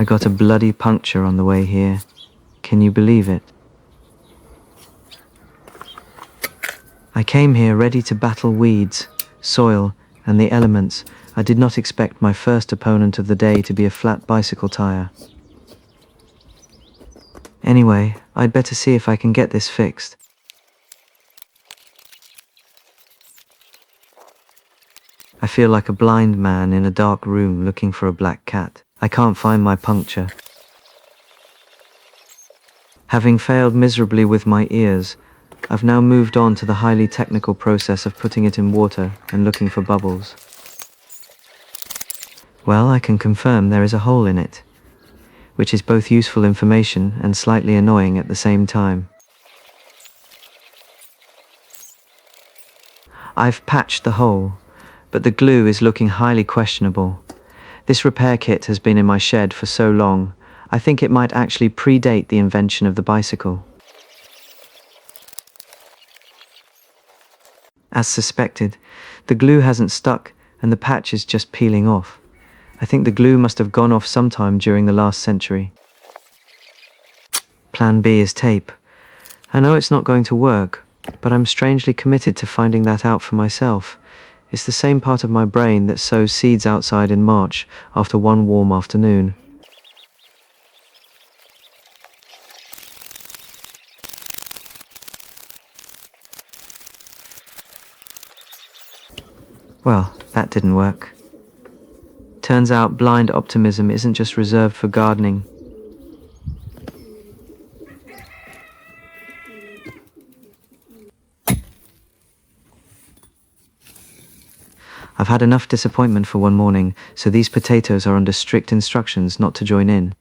I got a bloody puncture on the way here. Can you believe it? I came here ready to battle weeds, soil, and the elements. I did not expect my first opponent of the day to be a flat bicycle tire. Anyway, I'd better see if I can get this fixed. I feel like a blind man in a dark room looking for a black cat. I can't find my puncture. Having failed miserably with my ears, I've now moved on to the highly technical process of putting it in water and looking for bubbles. Well, I can confirm there is a hole in it, which is both useful information and slightly annoying at the same time. I've patched the hole, but the glue is looking highly questionable. This repair kit has been in my shed for so long, I think it might actually predate the invention of the bicycle. As suspected, the glue hasn't stuck and the patch is just peeling off. I think the glue must have gone off sometime during the last century. Plan B is tape. I know it's not going to work, but I'm strangely committed to finding that out for myself. It's the same part of my brain that sows seeds outside in March after one warm afternoon. Well, that didn't work. Turns out blind optimism isn't just reserved for gardening. I've had enough disappointment for one morning, so these potatoes are under strict instructions not to join in.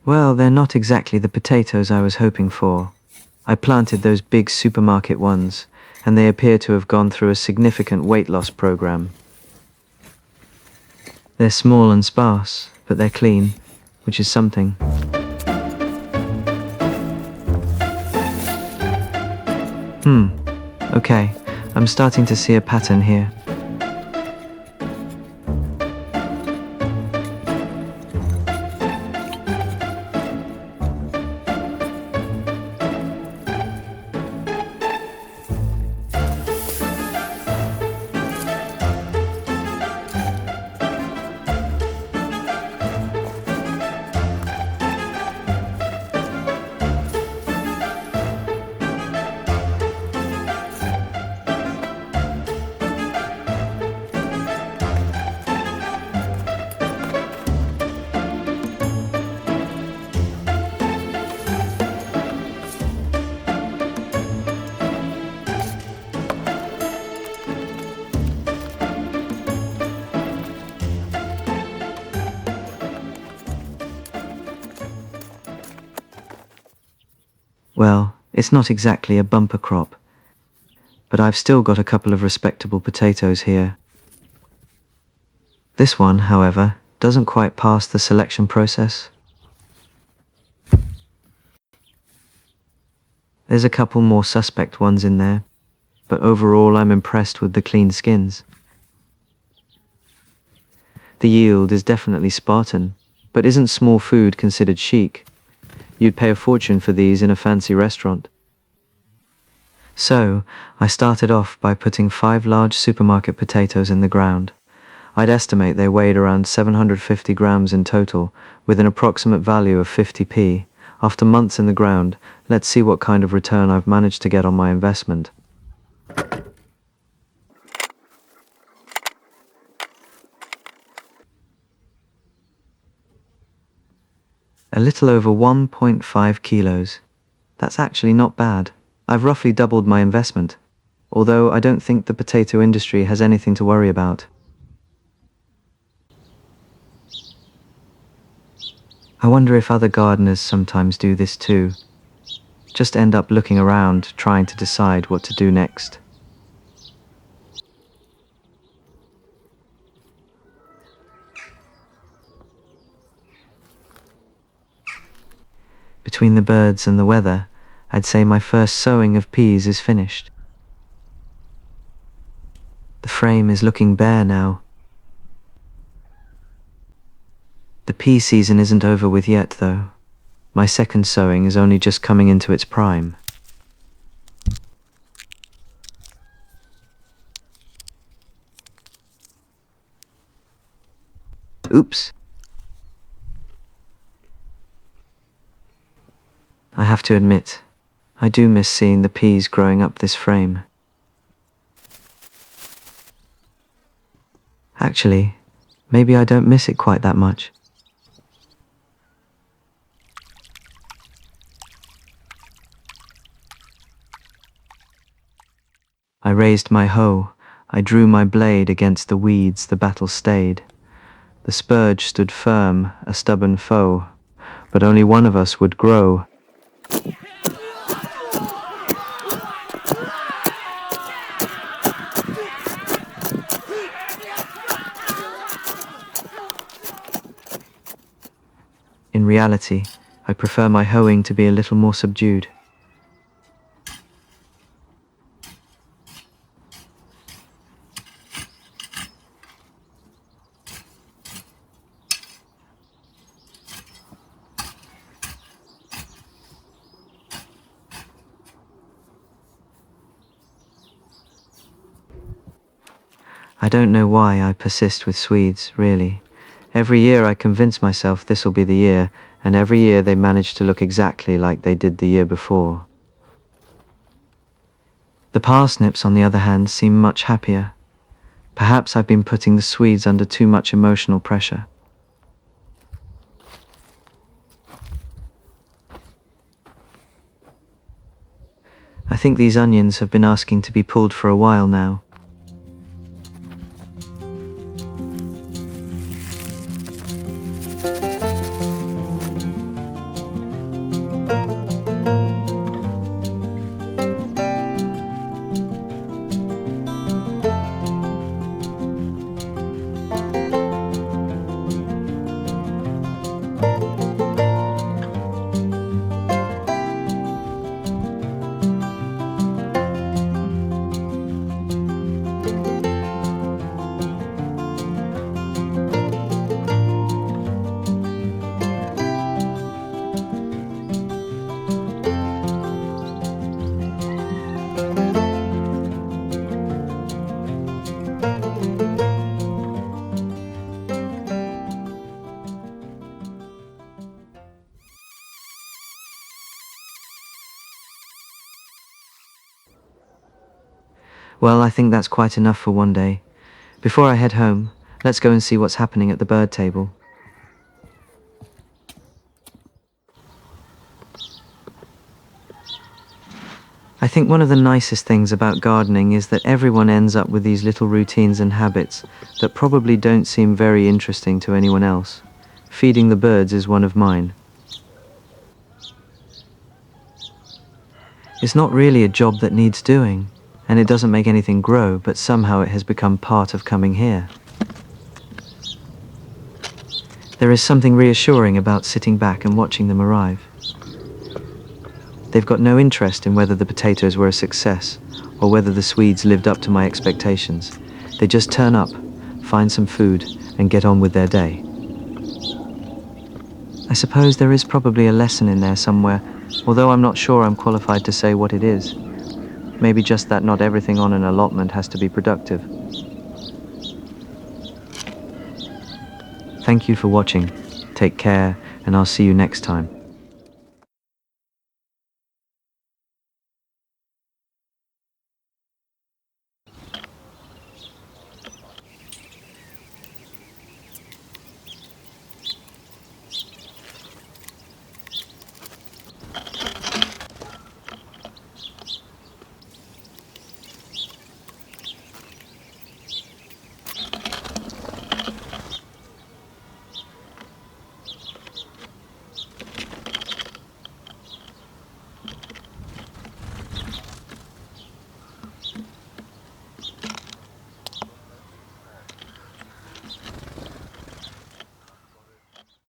Well, they're not exactly the potatoes I was hoping for. I planted those big supermarket ones, and they appear to have gone through a significant weight loss program. They're small and sparse, but they're clean, which is something. Okay, I'm starting to see a pattern here. Well, it's not exactly a bumper crop, but I've still got a couple of respectable potatoes here. This one, however, doesn't quite pass the selection process. There's a couple more suspect ones in there, but overall I'm impressed with the clean skins. The yield is definitely Spartan, but isn't small food considered chic? You'd pay a fortune for these in a fancy restaurant. So, I started off by putting 5 large supermarket potatoes in the ground. I'd estimate they weighed around 750 grams in total, with an approximate value of 50p. After months in the ground, let's see what kind of return I've managed to get on my investment. A little over 1.5 kilos. That's actually not bad. I've roughly doubled my investment, although I don't think the potato industry has anything to worry about. I wonder if other gardeners sometimes do this too. Just end up looking around, trying to decide what to do next. Between the birds and the weather, I'd say my first sowing of peas is finished. The frame is looking bare now. The pea season isn't over with yet, though. My second sowing is only just coming into its prime. Oops. I have to admit, I do miss seeing the peas growing up this frame. Actually, maybe I don't miss it quite that much. I raised my hoe, I drew my blade against the weeds, the battle stayed. The spurge stood firm, a stubborn foe, but only one of us would grow. In reality, I prefer my hoeing to be a little more subdued. I don't know why I persist with Swedes, really. Every year I convince myself this'll be the year, and every year they manage to look exactly like they did the year before. The parsnips, on the other hand, seem much happier. Perhaps I've been putting the Swedes under too much emotional pressure. I think these onions have been asking to be pulled for a while now. Well, I think that's quite enough for one day. Before I head home, let's go and see what's happening at the bird table. I think one of the nicest things about gardening is that everyone ends up with these little routines and habits that probably don't seem very interesting to anyone else. Feeding the birds is one of mine. It's not really a job that needs doing, and it doesn't make anything grow, but somehow it has become part of coming here. There is something reassuring about sitting back and watching them arrive. They've got no interest in whether the potatoes were a success or whether the Swedes lived up to my expectations. They just turn up, find some food, and get on with their day. I suppose there is probably a lesson in there somewhere, although I'm not sure I'm qualified to say what it is. Maybe just that not everything on an allotment has to be productive. Thank you for watching. Take care, and I'll see you next time.